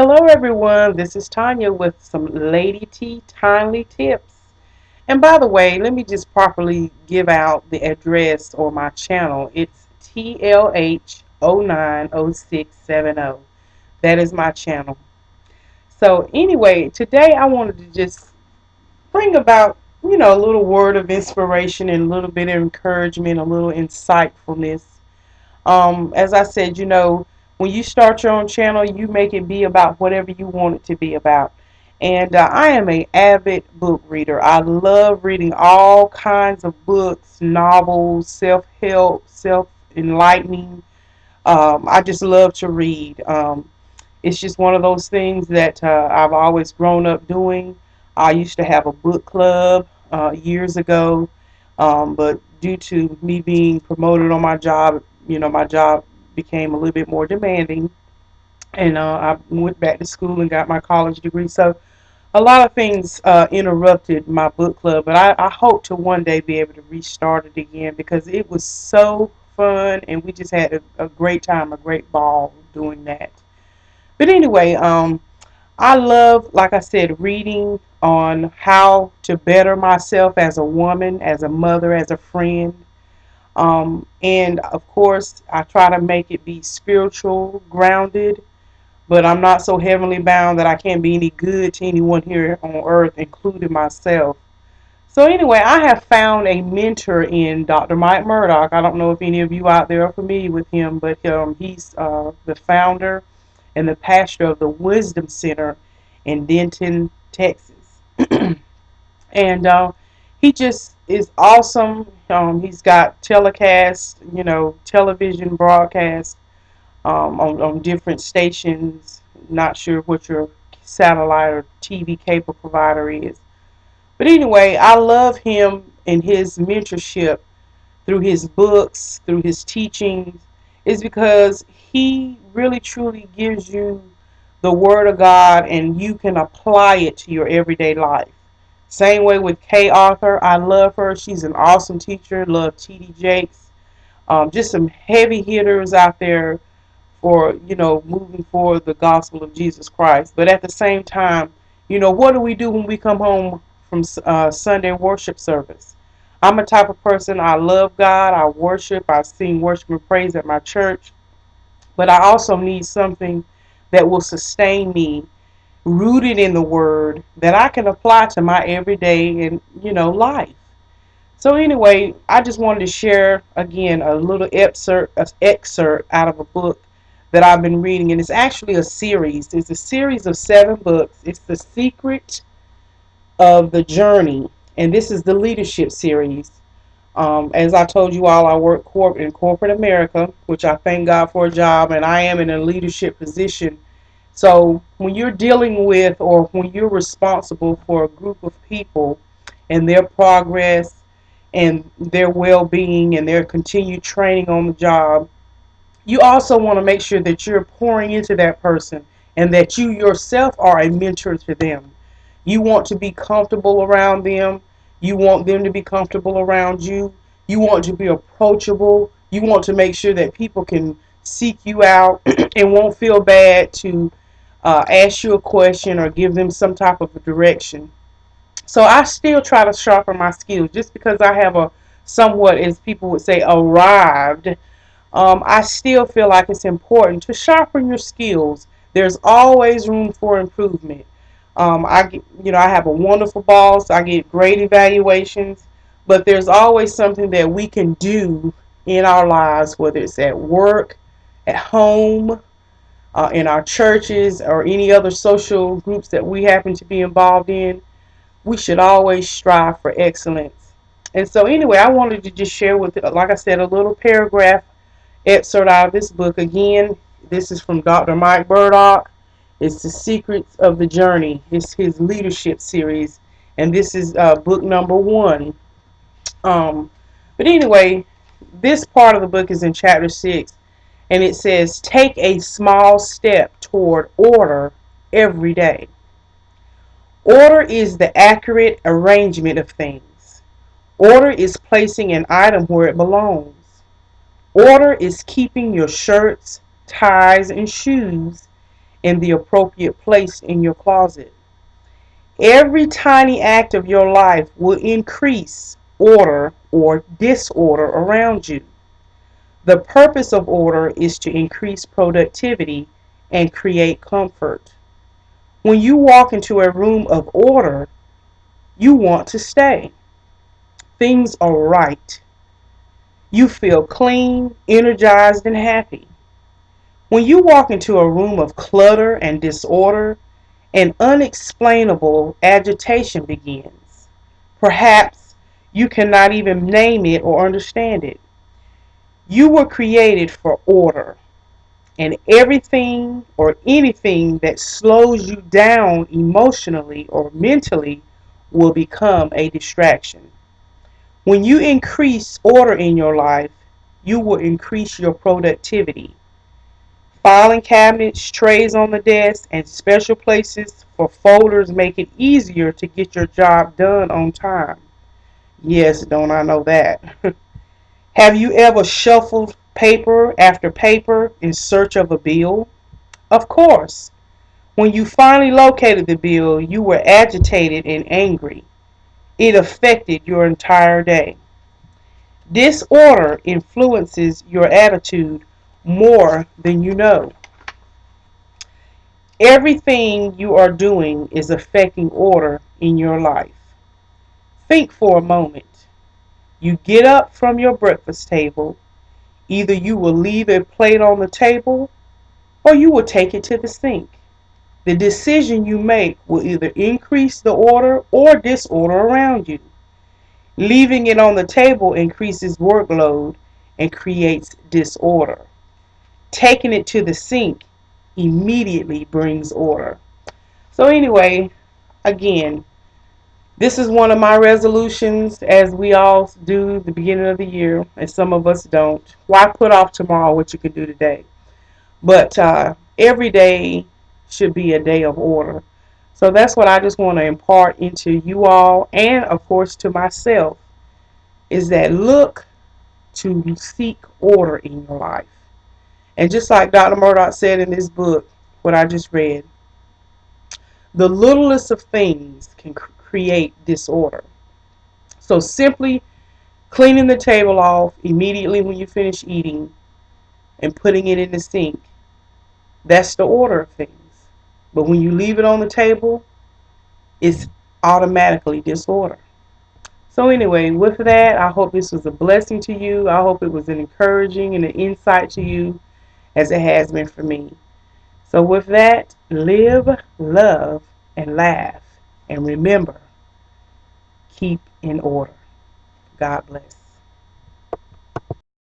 Hello everyone, this is Tanya with some Lady T Timely Tips. And by the way, let me just properly give out the address or my channel. It's TLH090670. That is my channel. So anyway, today I wanted to just bring about, a little word of inspiration and a little bit of encouragement, a little insightfulness. As I said, when you start your own channel, you make it be about whatever you want it to be about. And I am an avid book reader. I love reading all kinds of books, novels, self-help, self-enlightening. I just love to read. It's just one of those things that I've always grown up doing. I used to have a book club years ago, but due to me being promoted on my job, my job became a little bit more demanding, and I went back to school and got my college degree. So a lot of things interrupted my book club, but I hope to one day be able to restart it again because it was so fun, and we just had a great time, a great ball doing that. But anyway, I love, like I said, reading on how to better myself as a woman, as a mother, as a friend. And of course, I try to make it be spiritual, grounded, but I'm not so heavenly bound that I can't be any good to anyone here on earth, including myself. So anyway, I have found a mentor in Dr. Mike Murdock. I don't know if any of you out there are familiar with him, but he's the founder and the pastor of the Wisdom Center in Denton, Texas. And he just is awesome. He's got telecast, television broadcast on different stations. Not sure what your satellite or TV cable provider is. But anyway, I love him and his mentorship through his books, through his teachings, is because he really truly gives you the Word of God and you can apply it to your everyday life. Same way with Kay Arthur. I love her. She's an awesome teacher. Love T.D. Jakes. Just some heavy hitters out there for, moving forward the gospel of Jesus Christ. But at the same time, what do we do when we come home from Sunday worship service? I'm a type of person, I love God, I worship, I sing worship and praise at my church, but I also need something that will sustain me, rooted in the Word, that I can apply to my everyday and, life. So anyway, I just wanted to share again a little excerpt out of a book that I've been reading, and it's actually a series. It's a series of 7 books. It's The Secret of the Journey, and this is the leadership series. As I told you all, I work in corporate America, which I thank God for a job, and I am in a leadership position. So when you're dealing with or when you're responsible for a group of people and their progress and their well-being and their continued training on the job, you also want to make sure that you're pouring into that person and that you yourself are a mentor to them. You want to be comfortable around them. You want them to be comfortable around you. You want to be approachable. You want to make sure that people can seek you out and won't feel bad to ask you a question or give them some type of a direction. So I still try to sharpen my skills just because I have a somewhat, as people would say, arrived. I still feel like it's important to sharpen your skills. There's always room for improvement. I have a wonderful boss. I get great evaluations, but there's always something that we can do in our lives, whether it's at work, at home, in our churches, or any other social groups that we happen to be involved in. We should always strive for excellence. And so, anyway, I wanted to just share with, like I said, a little paragraph excerpt out of this book. Again, this is from Dr. Mike Murdock. It's The Secrets of the Journey. It's his leadership series, and this is book number 1. But anyway, this part of the book is in chapter 6, and it says, take a small step toward order every day. Order is the accurate arrangement of things. Order is placing an item where it belongs. Order is keeping your shirts, ties, and shoes in the appropriate place in your closet. Every tiny act of your life will increase order or disorder around you. The purpose of order is to increase productivity and create comfort. When you walk into a room of order, you want to stay. Things are right. You feel clean, energized, and happy. When you walk into a room of clutter and disorder, an unexplainable agitation begins. Perhaps you cannot even name it or understand it. You were created for order, and everything or anything that slows you down emotionally or mentally will become a distraction. When you increase order in your life, you will increase your productivity. Filing cabinets, trays on the desk, and special places for folders make it easier to get your job done on time. Yes, don't I know that? Have you ever shuffled paper after paper in search of a bill? Of course. When you finally located the bill, you were agitated and angry. It affected your entire day. Disorder influences your attitude more than you know. Everything you are doing is affecting order in your life. Think for a moment. You get up from your breakfast table. Either you will leave a plate on the table or you will take it to the sink. The decision you make will either increase the order or disorder around you. Leaving it on the table increases workload and creates disorder. Taking it to the sink immediately brings order. So anyway, again, this is one of my resolutions, as we all do at the beginning of the year, and some of us don't. Why put off tomorrow what you can do today? But every day should be a day of order. So that's what I just want to impart into you all, and of course to myself, is that look to seek order in your life. And just like Dr. Murdock said in this book, what I just read, the littlest of things can create disorder. So simply cleaning the table off immediately when you finish eating and putting it in the sink, that's the order of things. But when you leave it on the table, it's automatically disorder. So anyway, with that, I hope this was a blessing to you. I hope it was an encouraging and an insight to you as it has been for me. So with that, live, love, and laugh. And remember, keep in order. God bless.